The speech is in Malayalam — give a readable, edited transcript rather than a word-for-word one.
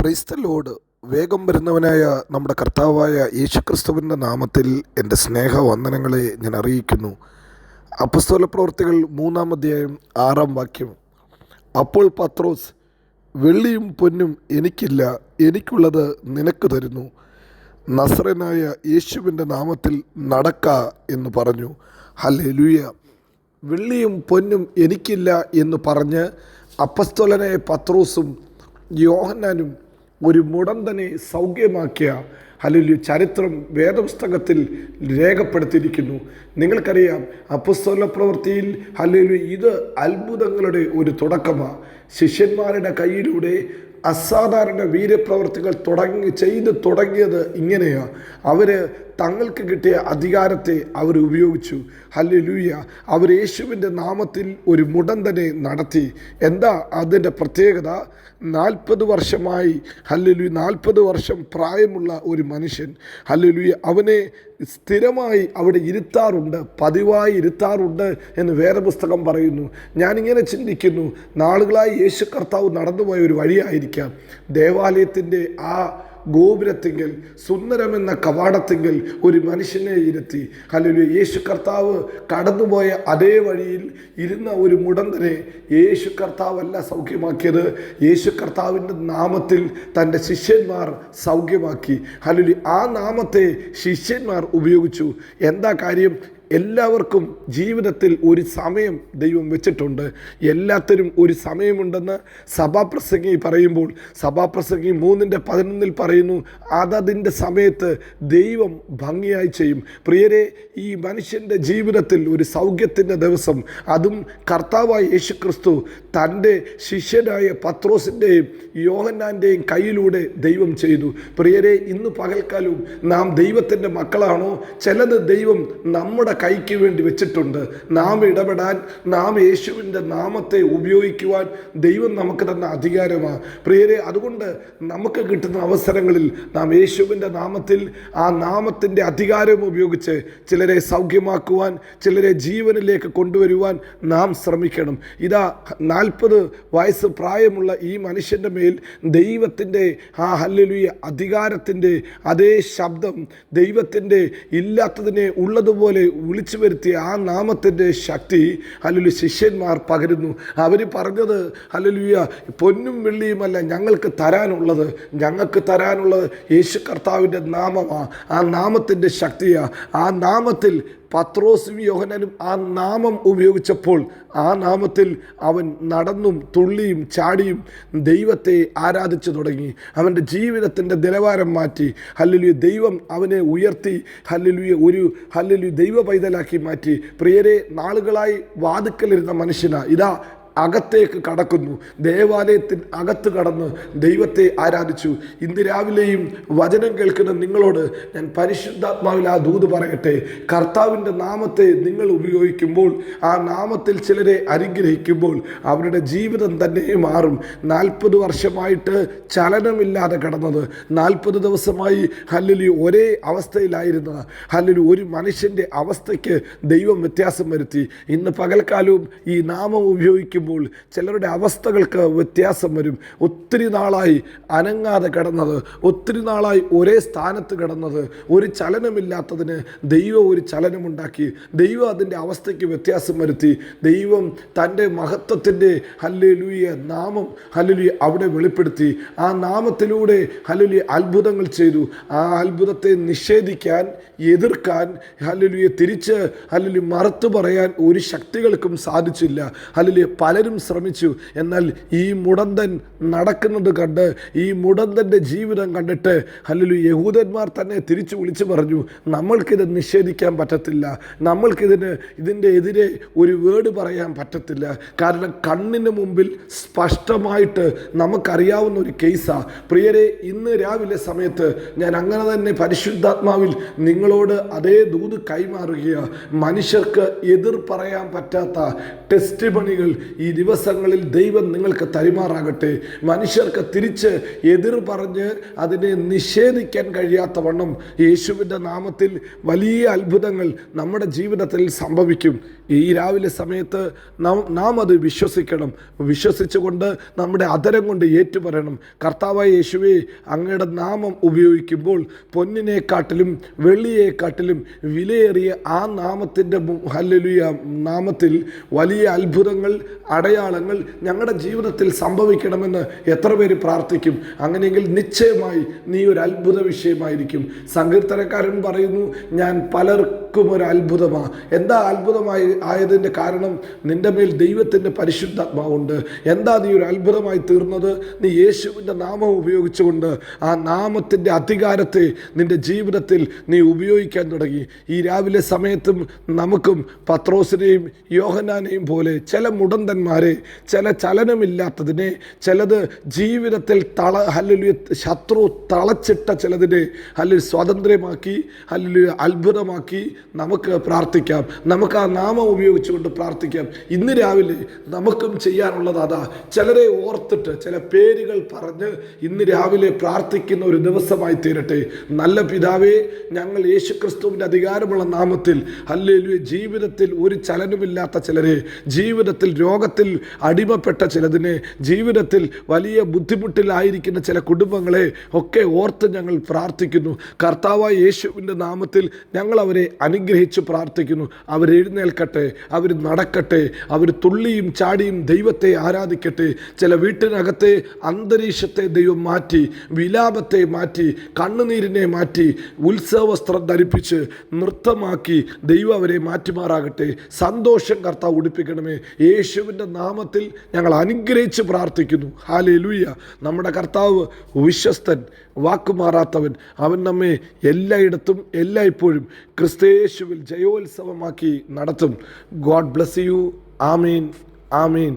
Praise the Lord. വേഗം വരുന്നവനായ നമ്മുടെ കർത്താവായ യേശുക്രിസ്തുവിൻ്റെ നാമത്തിൽ എൻ്റെ സ്നേഹവന്ദനങ്ങളെ ഞാൻ അറിയിക്കുന്നു. അപ്പസ്തോല പ്രവൃത്തികൾ 3-ാം അധ്യായം 6-ാം വാക്യം. അപ്പോൾ പത്രോസ്, വെള്ളിയും പൊന്നും എനിക്കില്ല, എനിക്കുള്ളത് നിനക്ക് തരുന്നു. നസറേനായ യേശുവിൻ്റെ നാമത്തിൽ നടക്ക എന്ന് പറഞ്ഞു. ഹല്ലേലൂയ. വെള്ളിയും പൊന്നും എനിക്കില്ല എന്ന് പറഞ്ഞ് അപ്പസ്തോലനായ പത്രോസും യോഹന്നാനും ഒരു മുടന്തനെ സൗഖ്യമാക്കിയ ഹല്ലേലൂയ ചരിത്രം വേദപുസ്തകത്തിൽ രേഖപ്പെടുത്തിയിരിക്കുന്നു. നിങ്ങൾക്കറിയാം, അപ്പസ്തോല പ്രവൃത്തിയിൽ ഹല്ലേലൂയ ഇത് അത്ഭുതങ്ങളുടെ ഒരു തുടക്കമാണ്. ശിഷ്യന്മാരുടെ കയ്യിലൂടെ അസാധാരണ വീര്യപ്രവർത്തികൾ ചെയ്ത് തുടങ്ങിയത് ഇങ്ങനെയാണ്. അവർ തങ്ങൾക്ക് കിട്ടിയ അധികാരത്തെ അവർ ഉപയോഗിച്ചു. ഹല്ലേലൂയ. അവർ യേശുവിൻ്റെ നാമത്തിൽ ഒരു മുടന്തനെ നടത്തി. എന്താ അതിൻ്റെ പ്രത്യേകത? 40 വർഷമായി ഹല്ലേലൂയ 40 വർഷം പ്രായമുള്ള ഒരു മനുഷ്യൻ ഹല്ലേലൂയ അവനെ സ്ഥിരമായി അവിടെ ഇരുത്താറുണ്ട്, പതിവായി ഇരുത്താറുണ്ട് എന്ന് വേദപുസ്തകം പറയുന്നു. ഞാനിങ്ങനെ ചിന്തിക്കുന്നു, നാളുകളായി യേശു കർത്താവ് നടന്നുപോയ ഒരു വഴിയായിരിക്കാം ദേവാലയത്തിൻ്റെ ആ ഗോപുരത്തിങ്കൽ സുന്ദരമെന്ന കവാടത്തിങ്കൽ ഒരു മനുഷ്യനെ ഇരുത്തി. ഹല്ലേലൂയ. യേശു കർത്താവ് കടന്നുപോയ അതേ വഴിയിൽ ഇരുന്ന ഒരു മുടന്തനെ യേശു കർത്താവല്ല സൗഖ്യമാക്കിയത്, യേശു കർത്താവിൻ്റെ നാമത്തിൽ തൻ്റെ ശിഷ്യന്മാർ സൗഖ്യമാക്കി. ഹല്ലേലൂയ. ആ നാമത്തെ ശിഷ്യന്മാർ ഉപയോഗിച്ചു. എന്താ കാര്യം? എല്ലാവർക്കും ജീവിതത്തിൽ ഒരു സമയം ദൈവം വെച്ചിട്ടുണ്ട്. എല്ലാത്തിനും ഒരു സമയമുണ്ടെന്ന് സഭാപ്രസംഗി പറയുമ്പോൾ സഭാപ്രസംഗി 3:11 പറയുന്നു, അതതിൻ്റെ സമയത്ത് ദൈവം ഭംഗിയായി ചെയ്യും. പ്രിയരെ, ഈ മനുഷ്യൻ്റെ ജീവിതത്തിൽ ഒരു സൗഖ്യത്തിൻ്റെ ദിവസം, അതും കർത്താവായ യേശുക്രിസ്തു തൻ്റെ ശിഷ്യനായ പത്രോസിൻ്റെയും യോഹന്നാൻ്റെയും കയ്യിലൂടെ ദൈവം ചെയ്തു. പ്രിയരെ, ഇന്ന് പകൽക്കാലവും നാം ദൈവത്തിൻ്റെ മക്കളാണോ? ചിലത് ദൈവം നമ്മുടെ കൈക്ക് വേണ്ടി വെച്ചിട്ടുണ്ട്. നാം ഇടപെടാൻ, നാം യേശുവിൻ്റെ നാമത്തെ ഉപയോഗിക്കുവാൻ ദൈവം നമുക്ക് തന്ന അധികാരമാണ്. പ്രിയരെ, അതുകൊണ്ട് നമുക്ക് കിട്ടുന്ന അവസരങ്ങളിൽ നാം യേശുവിൻ്റെ നാമത്തിൽ, ആ നാമത്തിൻ്റെ അധികാരം ഉപയോഗിച്ച് ചിലരെ സൗഖ്യമാക്കുവാൻ, ചിലരെ ജീവനിലേക്ക് കൊണ്ടുവരുവാൻ നാം ശ്രമിക്കണം. ഇതാ 40 വയസ്സ് പ്രായമുള്ള ഈ മനുഷ്യൻ്റെ മേൽ ദൈവത്തിൻ്റെ ആ ഹല്ലേലൂയ അധികാരത്തിൻ്റെ അതേ ശബ്ദം, ദൈവത്തിൻ്റെ ഇല്ലാത്തതിനെ ഉള്ളതുപോലെ വിളിച്ചു വരുത്തിയ ആ നാമത്തിൻ്റെ ശക്തി ഹല്ലേലൂയ ശിഷ്യന്മാർ പകരുന്നു. അവർ പറഞ്ഞത്, ഹല്ലേലൂയ, പൊന്നും വെള്ളിയുമല്ല ഞങ്ങൾക്ക് തരാനുള്ളത്, ഞങ്ങൾക്ക് തരാനുള്ളത് യേശു കർത്താവിൻ്റെ നാമമാണ്, ആ നാമത്തിൻ്റെ ശക്തിയാണ്. ആ നാമത്തിൽ പത്രോസും യോഹന്നാനും ആ നാമം ഉപയോഗിച്ചപ്പോൾ ആ നാമത്തിൽ അവൻ നടന്നും തുള്ളിയും ചാടിയും ദൈവത്തെ ആരാധിച്ചു തുടങ്ങി. അവൻ്റെ ജീവിതത്തിൻ്റെ നിലവാരം മാറ്റി. ഹല്ലേലൂയ. ദൈവം അവനെ ഉയർത്തി. ഹല്ലേലൂയ. ഒരു ഹല്ലേലൂയ ദൈവ പൈതലാക്കി മാറ്റി. പ്രിയരെ, നാളുകളായി വാതുക്കലിരുന്ന മനുഷ്യനാ ഇതാ അകത്തേക്ക് കടക്കുന്നു. ദേവാലയത്തിന് അകത്ത് കടന്ന് ദൈവത്തെ ആരാധിച്ചു. ഇന്ന് രാവിലെയും വചനം കേൾക്കുന്ന നിങ്ങളോട് ഞാൻ പരിശുദ്ധാത്മാവിൽ ആ ദൂത് പറയട്ടെ. കർത്താവിൻ്റെ നാമത്തെ നിങ്ങൾ ഉപയോഗിക്കുമ്പോൾ, ആ നാമത്തിൽ ചിലരെ അനുഗ്രഹിക്കുമ്പോൾ അവരുടെ ജീവിതം തന്നെ മാറും. 40 വർഷമായിട്ട് ചലനമില്ലാതെ കടന്നത്, 40 ദിവസമായി ഹല്ലേലൂയ ഒരേ അവസ്ഥയിലായിരുന്ന ഹല്ലേലൂയ ഒരു മനുഷ്യൻ്റെ അവസ്ഥയ്ക്ക് ദൈവം വ്യത്യാസം വരുത്തി. ഇന്ന് പകൽക്കാലവും ഈ നാമം ഉപയോഗിക്കും ചിലരുടെ അവസ്ഥകൾക്ക് വ്യത്യാസം വരും. ഒത്തിരി നാളായി അനങ്ങാതെ കിടന്നത്, ഒത്തിരി നാളായി ഒരേ സ്ഥാനത്ത് കിടന്നത്, ഒരു ചലനമില്ലാത്തതിന് ദൈവം ഒരു ചലനമുണ്ടാക്കി. ദൈവം അതിൻ്റെ അവസ്ഥയ്ക്ക് വ്യത്യാസം വരുത്തി. ദൈവം തൻ്റെ മഹത്വത്തിൻ്റെ ഹല്ലേലൂയ നാമം ഹല്ലേലൂയ അവിടെ വെളിപ്പെടുത്തി. ആ നാമത്തിലൂടെ ഹല്ലേലൂയ അത്ഭുതങ്ങൾ ചെയ്തു. ആ അത്ഭുതത്തെ നിഷേധിക്കാൻ, എതിർക്കാൻ, ഹല്ലേലൂയ തിരിച്ച് ഹല്ലേലൂയ മറുത്തു പറയാൻ ഒരു ശക്തികൾക്കും സാധിച്ചില്ല. ഹല്ലേലൂയ പലരും ശ്രമിച്ചു. എന്നാൽ ഈ മുടന്തൻ നടക്കുന്നത് കണ്ട്, ഈ മുടന്തൻ്റെ ജീവിതം കണ്ടിട്ട് ഹല്ലേലൂയ യഹൂദന്മാർ തന്നെ തിരിച്ചു വിളിച്ചു പറഞ്ഞു, നമ്മൾക്കിത് നിഷേധിക്കാൻ പറ്റത്തില്ല, ഇതിൻ്റെ എതിരെ ഒരു വേർഡ് പറയാൻ പറ്റത്തില്ല. കാരണം കണ്ണിന് മുമ്പിൽ സ്പഷ്ടമായിട്ട് നമുക്കറിയാവുന്ന ഒരു കേസാണ്. പ്രിയരെ, ഇന്ന് രാവിലെ സമയത്ത് ഞാൻ അങ്ങനെ തന്നെ പരിശുദ്ധാത്മാവിൽ നിങ്ങളോട് അതേ ദൂത് കൈമാറുകയാണ്. മനുഷ്യർക്ക് എതിർ പറയാൻ പറ്റാത്ത ടെസ്റ്റിമണികൾ ഈ ദിവസങ്ങളിൽ ദൈവം നിങ്ങൾക്ക് തരുമാറാകട്ടെ. മനുഷ്യർക്ക് തിരിച്ച് എതിർ പറഞ്ഞ് അതിനെ നിഷേധിക്കാൻ കഴിയാത്ത വണ്ണം യേശുവിൻ്റെ നാമത്തിൽ വലിയ അത്ഭുതങ്ങൾ നമ്മുടെ ജീവിതത്തിൽ സംഭവിക്കും. ഈ രാവിലെ സമയത്ത് നാം അത് വിശ്വസിക്കണം. വിശ്വസിച്ചുകൊണ്ട് നമ്മുടെ അധരം കൊണ്ട് ഏറ്റുപറയണം, കർത്താവായ യേശുവേ, അങ്ങയുടെ നാമം ഉപയോഗിക്കുമ്പോൾ പൊന്നിനെക്കാട്ടിലും വെള്ളിയെക്കാട്ടിലും വിലയേറിയ ആ നാമത്തിൻ്റെ ഹല്ലേലൂയ നാമത്തിൽ വലിയ അത്ഭുതങ്ങൾ, അടയാളങ്ങൾ ഞങ്ങളുടെ ജീവിതത്തിൽ സംഭവിക്കണമെന്ന് എത്ര പേര് പ്രാർത്ഥിക്കും? അങ്ങനെയെങ്കിൽ നിശ്ചയമായി നീ ഒരു അത്ഭുത വിഷയമായിരിക്കും. സങ്കീർത്തനക്കാരൻ പറയുന്നു, ഞാൻ പലർക്കും ഒരു അത്ഭുതമാണ്. എന്താ അത്ഭുതമായി ആയതിൻ്റെ കാരണം? നിൻ്റെ മേൽ ദൈവത്തിൻ്റെ പരിശുദ്ധാത്മാവുണ്ട്. എന്താ നീ ഒരു അത്ഭുതമായി തീർന്നത്? നീ യേശുവിൻ്റെ നാമം ഉപയോഗിച്ചുകൊണ്ട് ആ നാമത്തിൻ്റെ അധികാരത്തെ നിൻ്റെ ജീവിതത്തിൽ നീ ഉപയോഗിക്കാൻ തുടങ്ങി. ഈ രാവിലെ സമയത്തും നമുക്കും പത്രോസിനെയും യോഹന്നാനെയും പോലെ ചില മുടന്തന്മാരെ, ചില ചലനമില്ലാത്തതിനെ, ചിലത് ജീവിതത്തിൽ ഹല്ലേലൂയ ശത്രു തളച്ചിട്ട ചിലതിനെ സ്വാതന്ത്ര്യമാക്കി, അത്ഭുതമാക്കി നമുക്ക് പ്രാർത്ഥിക്കാം. നമുക്ക് ആ നാമം ഉപയോഗിച്ചുകൊണ്ട് പ്രാർത്ഥിക്കാം. ഇന്ന് രാവിലെ നമുക്കും ചെയ്യാനുള്ളത് അതാ. ചിലരെ ഓർത്തിട്ട്, ചില പേരുകൾ പറഞ്ഞ് ഇന്ന് രാവിലെ പ്രാർത്ഥിക്കുന്ന ഒരു ദിവസമായി തീരട്ടെ. നല്ല പിതാവേ, ഞങ്ങൾ യേശുക്രിസ്തുവിൻ്റെ അധികാരമുള്ള നാമത്തിൽ ഹല്ലേലൂയ ജീവിതത്തിൽ ഒരു ചലനമില്ലാത്ത ചിലരെ, ജീവിതത്തിൽ രോഗത്തിൽ അടിമപ്പെട്ട ചിലതിനെ, ജീവിതത്തിൽ വലിയ ബുദ്ധിമുട്ടിലായിരിക്കുന്ന ചില കുടുംബങ്ങളെ ഒക്കെ ഓർത്ത് ഞങ്ങൾ പ്രാർത്ഥിക്കുന്നു. കർത്താവായ യേശുവിൻ്റെ നാമത്തിൽ ഞങ്ങൾ അവരെ അനുഗ്രഹിച്ച് പ്രാർത്ഥിക്കുന്നു. അവരെഴുന്നേൽക്കട്ടെ, അവർ നടക്കട്ടെ, അവർ തുള്ളിയും ചാടിയും ദൈവത്തെ ആരാധിക്കട്ടെ. ചില വീട്ടിനകത്തെ അന്തരീക്ഷത്തെ ദൈവം മാറ്റി, വിലാപത്തെ മാറ്റി, കണ്ണുനീരിനെ മാറ്റി, ഉത്സവവസ്ത്രം ധരിപ്പിച്ച് നൃത്തമാക്കി ദൈവം അവരെ മാറ്റുമാറാകട്ടെ. സന്തോഷം കർത്താവ് ഉടുപ്പിക്കണമേ. യേശുവിൻ്റെ നാമത്തിൽ ഞങ്ങൾ അനുഗ്രഹിച്ച് പ്രാർത്ഥിക്കുന്നു. ഹല്ലേലൂയ. നമ്മുടെ കർത്താവ് വിശ്വസ്തൻ, വാക്കുമാറാത്തവൻ. അവൻ നമ്മെ എല്ലായിടത്തും എല്ലായ്പ്പോഴും ക്രിസ്തയേശുവിൽ ജയോത്സവമാക്കി നടത്തും. God bless you. Amin, Amin.